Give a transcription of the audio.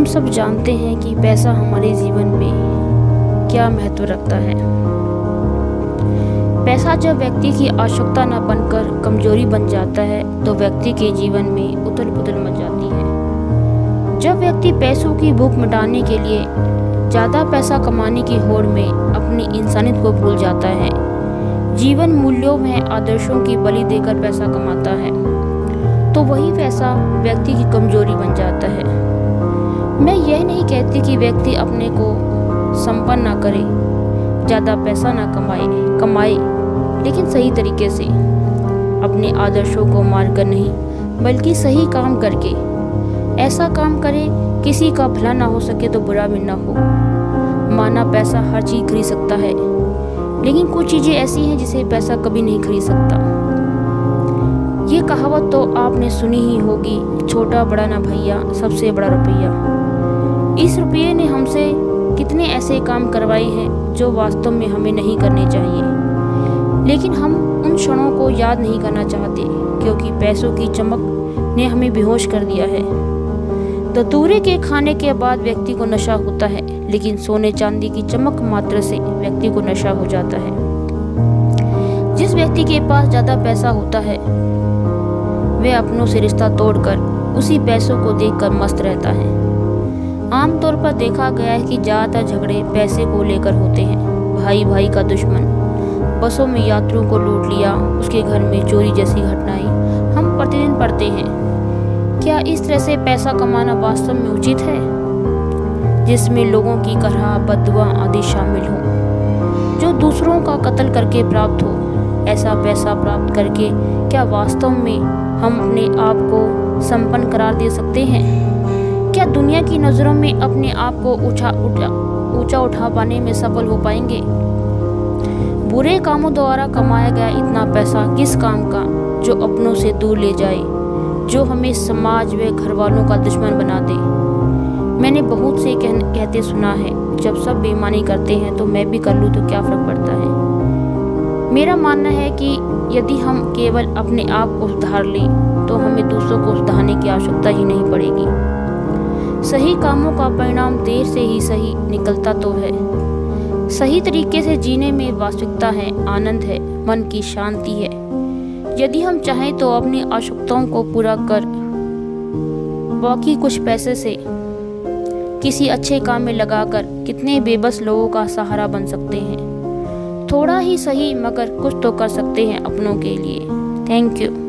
सब जानते हैं कि पैसा हमारे जीवन में क्या महत्व रखता है। पैसा जब व्यक्ति की आवश्यकता न बनकर कमजोरी बन जाता है तो व्यक्ति के जीवन में उथल पुथल मच जाती है। जब व्यक्ति पैसों की भूख मिटाने के लिए ज़्यादा पैसा कमाने की होड़ में अपनी इंसानियत को भूल जाता है, जीवन मूल्यों में आदर्शों की बलि देकर पैसा कमाता है, तो वही पैसा व्यक्ति की कमजोरी बन जाता है। मैं यह नहीं कहती कि व्यक्ति अपने को संपन्न ना करे, ज़्यादा पैसा ना कमाए, लेकिन सही तरीके से, अपने आदर्शों को मारकर नहीं बल्कि सही काम करके। ऐसा काम करे किसी का भला ना हो सके तो बुरा भी ना हो। माना पैसा हर चीज़ खरीद सकता है, लेकिन कुछ चीज़ें ऐसी हैं जिसे पैसा कभी नहीं खरीद सकता। ये कहावत तो आपने सुनी ही होगी, छोटा बड़ा ना भैया, सबसे बड़ा रुपया। इस रुपये ने हमसे कितने ऐसे काम करवाए हैं जो वास्तव में हमें नहीं करने चाहिए, लेकिन हम उन क्षणों को याद नहीं करना चाहते क्योंकि पैसों की चमक ने हमें बेहोश कर दिया है। धतूरे के खाने के बाद व्यक्ति को नशा होता है, लेकिन सोने चांदी की चमक मात्र से व्यक्ति को नशा हो जाता है। जिस व्यक्ति के पास ज़्यादा पैसा होता है वह अपनों से रिश्ता तोड़कर उसी पैसों को देखकर मस्त रहता है। आमतौर पर देखा गया है कि ज़्यादातर झगड़े पैसे को लेकर होते हैं। भाई भाई का दुश्मन, बसों में यात्रियों को लूट लिया, उसके घर में चोरी जैसी घटनाएं हम प्रतिदिन पढ़ते हैं। क्या इस तरह से पैसा कमाना वास्तव में उचित है, जिसमें लोगों की करहा, बददुआ आदि शामिल हो, जो दूसरों का कत्ल करके प्राप्त हो? ऐसा पैसा प्राप्त करके क्या वास्तव में हम अपने आप को संपन्न करार दे सकते हैं? क्या दुनिया की नज़रों में अपने आप को ऊंचा उठा पाने में सफल हो पाएंगे? बुरे कामों द्वारा कमाया गया इतना पैसा किस काम का, जो अपनों से दूर ले जाए, जो हमें समाज व घर वालों का दुश्मन बना दे। मैंने बहुत से कहते सुना है, जब सब बेईमानी करते हैं तो मैं भी कर लूँ तो क्या फ़र्क पड़ता है। मेरा मानना है कि यदि हम केवल अपने आप को सुधार लें तो हमें दूसरों को सुधारने की आवश्यकता ही नहीं पड़ेगी। सही कामों का परिणाम देर से ही सही निकलता तो है। सही तरीके से जीने में वास्तविकता है, आनंद है, मन की शांति है। यदि हम चाहें तो अपनी आवश्यकताओं को पूरा कर बाकी कुछ पैसे से किसी अच्छे काम में लगाकर कितने बेबस लोगों का सहारा बन सकते हैं। थोड़ा ही सही मगर कुछ तो कर सकते हैं अपनों के लिए। Thank you.